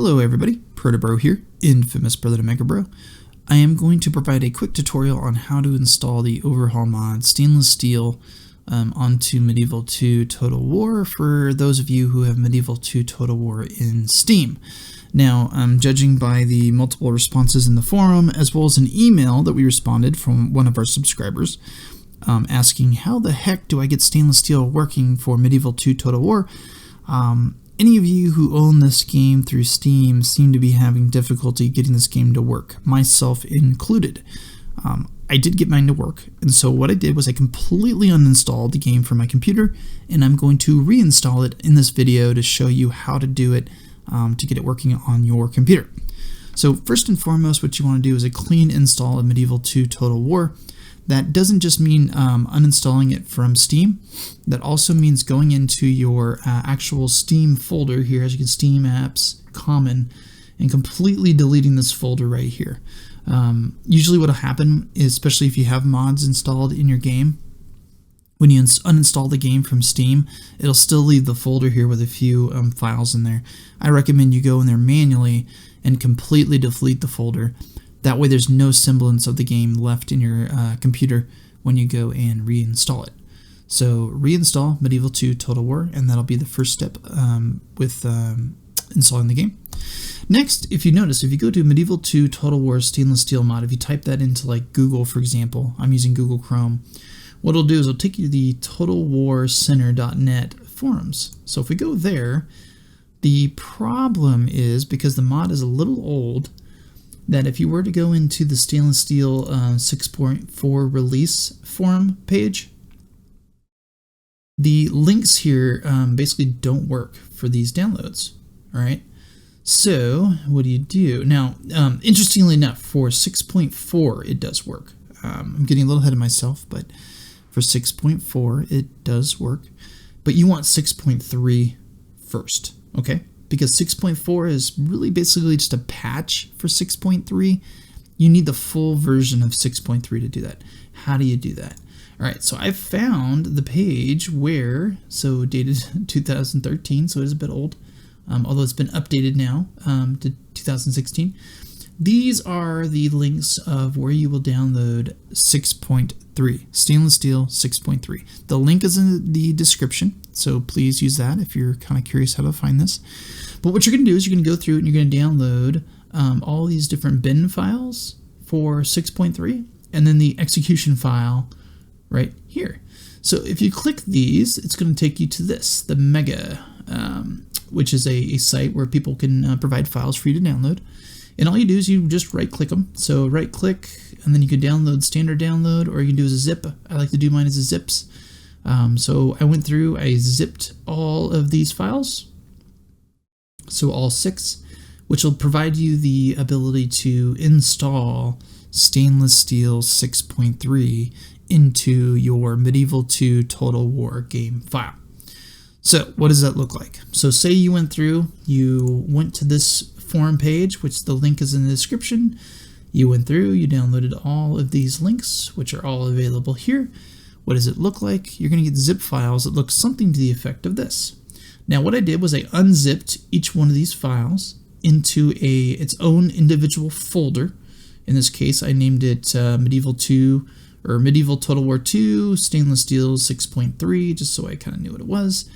Hello everybody, Protobro here, infamous brother to Megabro. I am going to provide a quick tutorial on how to install the overhaul mod Stainless Steel onto Medieval 2 Total War for those of you who have Medieval 2 Total War in Steam. Now, judging by the multiple responses in the forum, as well as an email that we responded from one of our subscribers, asking how the heck do I get Stainless Steel working for Medieval 2 Total War, any of you who own this game through Steam seem to be having difficulty getting this game to work, myself included. I did get mine to work, and so what I did was I completely uninstalled the game from my computer, and I'm going to reinstall it in this video to show you how to do it to get it working on your computer. So first and foremost, what you want to do is a clean install of Medieval 2 Total War. That doesn't just mean uninstalling it from Steam. That also means going into your actual Steam folder here, as you can, Steam Apps, Common, and completely deleting this folder right here. Usually what will happen is, especially if you have mods installed in your game, when you uninstall the game from Steam, it'll still leave the folder here with a few files in there. I recommend you go in there manually and completely delete the folder. That way there's no semblance of the game left in your computer when you go and reinstall it. So reinstall Medieval 2 Total War, and that'll be the first step with installing the game. Next, if you notice, if you go to Medieval 2 Total War Stainless Steel mod, if you type that into like Google, for example, I'm using Google Chrome, what it'll do is it'll take you to the totalwarcenter.net forums. So if we go there, the problem is, because the mod is a little old, that if you were to go into the Stainless Steel 6.4 release forum page, the links here basically don't work for these downloads. All right, so what do? Now, interestingly enough, for 6.4 it does work. I'm getting a little ahead of myself, but for 6.4 it does work. But you want 6.3 first, okay? Because 6.4 is really basically just a patch for 6.3. You need the full version of 6.3 to do that. How do you do that? All right, so I found the page where, so dated 2013, so it is a bit old, although it's been updated now to 2016. These are the links of where you will download 6.3, Stainless Steel 6.3. The link is in the description, so please use that if you're kind of curious how to find this. But what you're going to do is you're going to go through and you're going to download all these different bin files for 6.3, and then the execution file right here. So if you click these, it's going to take you to this, the Mega, which is a site where people can provide files for you to download. And all you do is you just right-click them. So right-click, and then you can download standard download, or you can do as a zip. I like to do mine as a zips. So I went through, I zipped all of these files, so all 6, which will provide you the ability to install Stainless Steel 6.3 into your Medieval 2 Total War game file. So what does that look like? So say you went through, you went to this forum page, which the link is in the description. You went through, you downloaded all of these links, which are all available here. What does it look like? You're going to get zip files that look something to the effect of this. Now what I did was I unzipped each one of these files into its own individual folder. In this case, I named it Medieval 2 or Medieval Total War 2 Stainless Steel 6.3, just so I kind of knew what it was.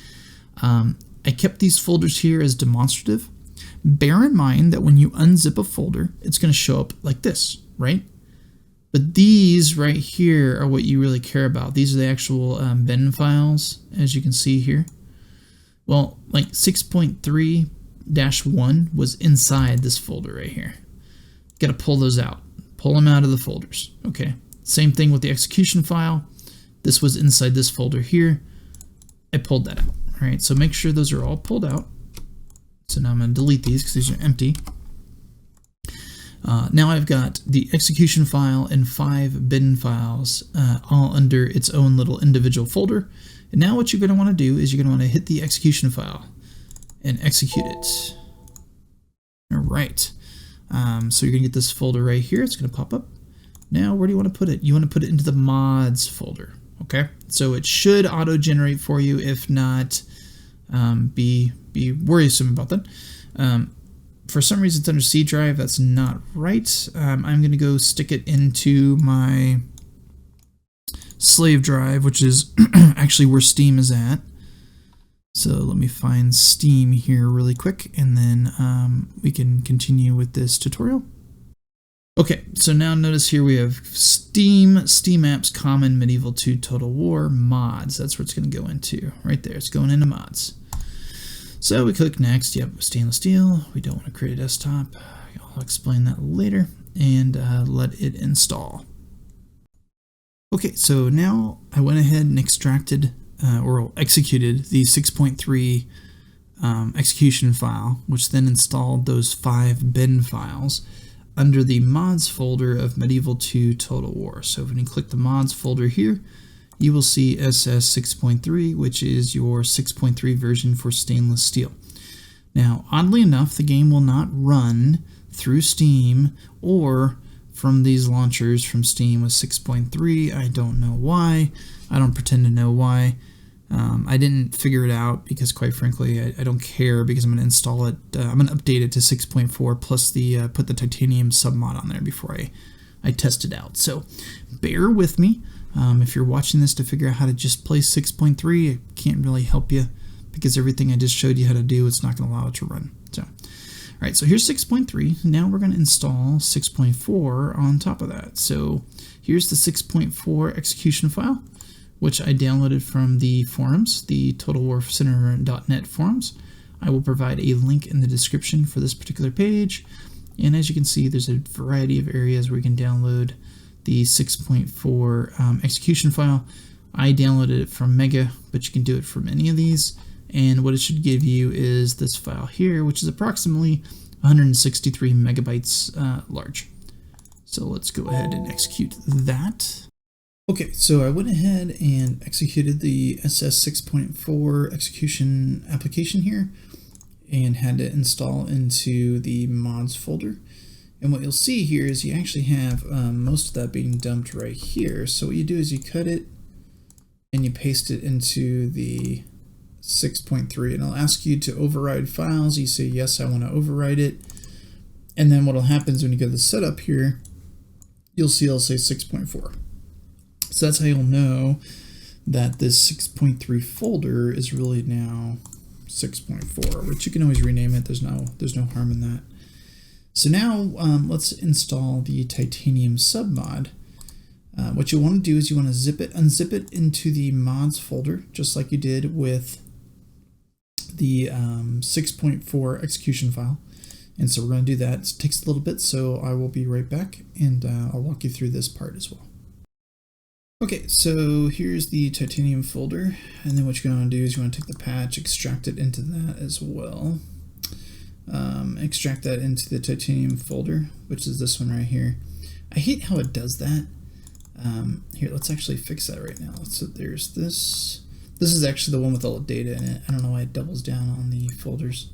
I kept these folders here as demonstrative. Bear in mind that when you unzip a folder, it's going to show up like this, right? But these right here are what you really care about. These are the actual bin files, as you can see here. Well, like 6.3-1 was inside this folder right here. Got to pull those out. Pull them out of the folders, okay? Same thing with the execution file. This was inside this folder here. I pulled that out, all right? So make sure those are all pulled out. So now I'm going to delete these because these are empty. Now I've got the execution file and 5 bin files all under its own little individual folder. And now what you're going to want to do is you're going to want to hit the execution file and execute it. All right. So you're going to get this folder right here. It's going to pop up. Now where do you want to put it? You want to put it into the mods folder. Okay. So it should auto-generate for you. If not, be worrisome about that. for some reason it's under C drive. That's not right. I'm going to go stick it into my slave drive, which is actually where Steam is at. So let me find Steam here really quick, and then we can continue with this tutorial. Okay, so now notice here we have Steam Apps Common Medieval 2 Total War mods. That's where it's going to go into. Right there, it's going into mods. So we click next. Yep, stainless steel. We don't want to create a desktop. I'll explain that later. And let it install. Okay, so now I went ahead and extracted or executed the 6.3 execution file, which then installed those 5 bin files under the mods folder of Medieval 2 Total War. So when you click the mods folder here, you will see SS 6.3, which is your 6.3 version for stainless steel. Now, oddly enough, the game will not run through Steam or from these launchers from Steam with 6.3. I don't know why. I don't pretend to know why. I didn't figure it out because, quite frankly, I don't care, because I'm going to install it. I'm going to update it to 6.4 plus the put the titanium submod on there before I test it out. So bear with me. If you're watching this to figure out how to just play 6.3, I can't really help you because everything I just showed you how to do, it's not going to allow it to run. So, all right, so here's 6.3. Now we're going to install 6.4 on top of that. So here's the 6.4 execution file, which I downloaded from the forums, the TotalWarCenter.net forums. I will provide a link in the description for this particular page. And as you can see, there's a variety of areas where you can download the 6.4 execution file. I downloaded it from Mega, but you can do it from any of these. And what it should give you is this file here, which is approximately 163 megabytes large. So let's go ahead and execute that. Okay, so I went ahead and executed the SS 6.4 execution application here and had to install into the mods folder. And what you'll see here is you actually have most of that being dumped right here. So what you do is you cut it and you paste it into the 6.3, and I'll ask you to override files. You say, yes, I want to override it. And then what'll happen is when you go to the setup here, you'll see it'll say 6.4. So that's how you'll know that this 6.3 folder is really now 6.4, which you can always rename it. There's no harm in that. So now let's install the titanium submod. What you want to do is you want to unzip it into the mods folder, just like you did with the 6.4 execution file. And so we're going to do that. It takes a little bit, so I will be right back, and I'll walk you through this part as well. Okay, so here's the titanium folder, and then what you're going to do is you want to take the patch, extract it into that as well. Extract that into the titanium folder, which is this one right here. I hate how it does that. Here, let's actually fix that right now. So there's this. This is actually the one with all the data in it. I don't know why it doubles down on the folders.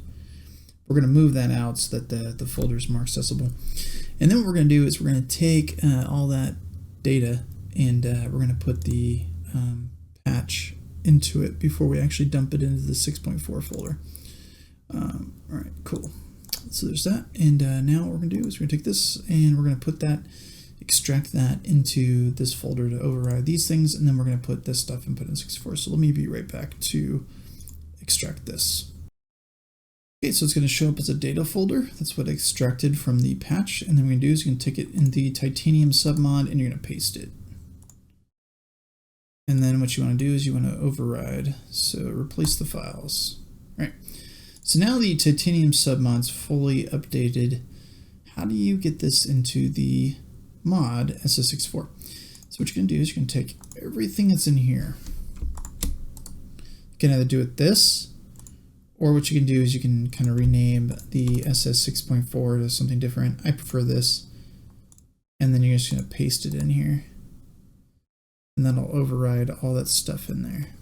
We're going to move that out so that the folder is more accessible. And then what we're going to do is we're going to take all that data, and we're going to put the patch into it before we actually dump it into the 6.4 folder. All right, cool. So there's that. And now what we're going to do is we're going to take this and we're going to put that, extract that into this folder to override these things, and then we're going to put this stuff and put it in 64. So let me be right back to extract this. Okay, so it's going to show up as a data folder. That's what I extracted from the patch. And then what we're going to do is you're going to take it in the titanium submod and you're going to paste it. And then what you want to do is you want to override. So replace the files. All right. So now the titanium submod's fully updated. How do you get this into the mod SS64? So what you're going to do is you're going to take everything that's in here. You can either do it this, or what you can do is you can kind of rename the SS6.4 to something different. I prefer this. And then you're just going to paste it in here. And that'll override all that stuff in there.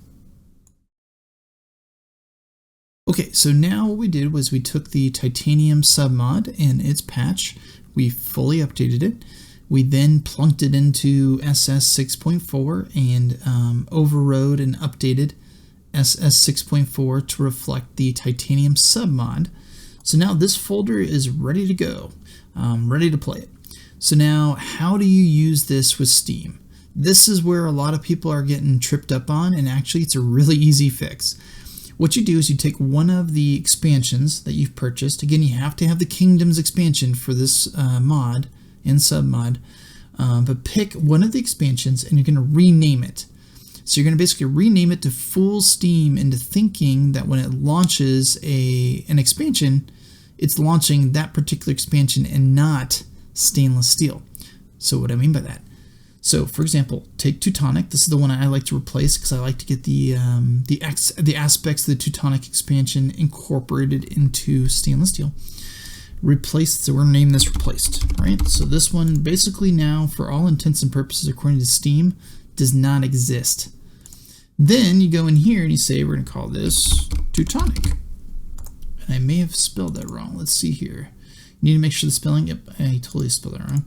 Okay, so now what we did was we took the titanium submod and its patch. We fully updated it. We then plunked it into SS6.4 and overrode and updated SS6.4 to reflect the titanium submod. So now this folder is ready to go, ready to play it. So now how do you use this with Steam? This is where a lot of people are getting tripped up on, and actually it's a really easy fix. What you do is you take one of the expansions that you've purchased. Again, you have to have the Kingdoms expansion for this mod and submod, but pick one of the expansions and you're going to rename it. So you're going to basically rename it to fool Steam into thinking that when it launches an expansion, it's launching that particular expansion and not stainless steel. So what do I mean by that? So, for example, take Teutonic. This is the one I like to replace because I like to get the aspects of the Teutonic expansion incorporated into stainless steel. Replaced, so we're going to name this replaced, right? So this one basically now, for all intents and purposes, according to Steam, does not exist. Then you go in here and you say, we're going to call this Teutonic. And I may have spelled that wrong. Let's see here. You need to make sure the spelling, yep, I totally spelled that wrong.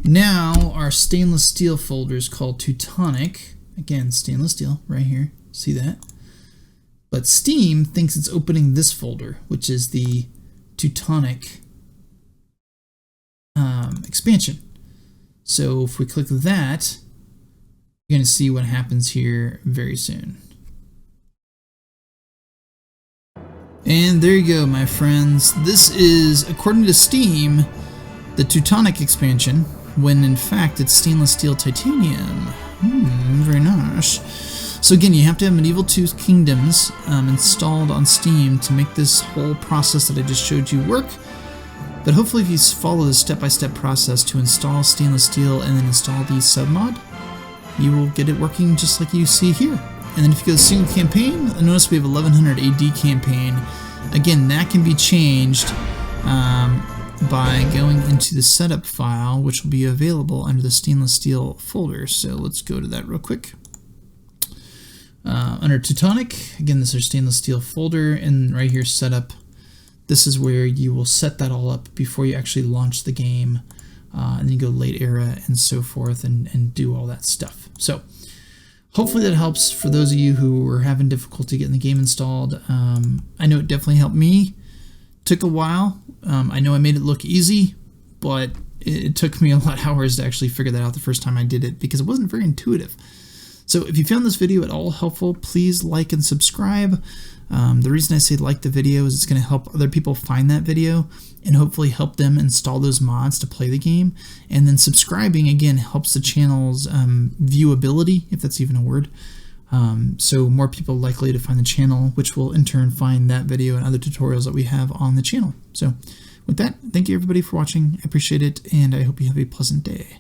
Now our stainless steel folder is called Teutonic. Again, stainless steel right here. See that? But Steam thinks it's opening this folder, which is the Teutonic expansion. So if we click that, you're going to see what happens here very soon. And there you go, my friends. This is, according to Steam, the Teutonic expansion, when in fact it's stainless steel titanium. Very nice. So again, you have to have Medieval 2 Kingdoms installed on Steam to make this whole process that I just showed you work. But hopefully if you follow the step-by-step process to install stainless steel and then install the submod, you will get it working just like you see here. And then if you go to single campaign, notice we have 1100 AD campaign. Again, that can be changed by going into the setup file, which will be available under the stainless steel folder. So let's go to that real quick. Under Teutonic, again, this is our stainless steel folder, and right here, setup. This is where you will set that all up before you actually launch the game, and then you go late era and so forth, and do all that stuff. So hopefully that helps for those of you who are having difficulty getting the game installed. I know it definitely helped me. Took a while. I know I made it look easy, but it took me a lot of hours to actually figure that out the first time I did it because it wasn't very intuitive. So if you found this video at all helpful, please like and subscribe. The reason I say like the video is it's going to help other people find that video and hopefully help them install those mods to play the game. And then subscribing, again, helps the channel's viewability, if that's even a word. So more people likely to find the channel, which will in turn find that video and other tutorials that we have on the channel. So with that, thank you everybody for watching. I appreciate it, and I hope you have a pleasant day.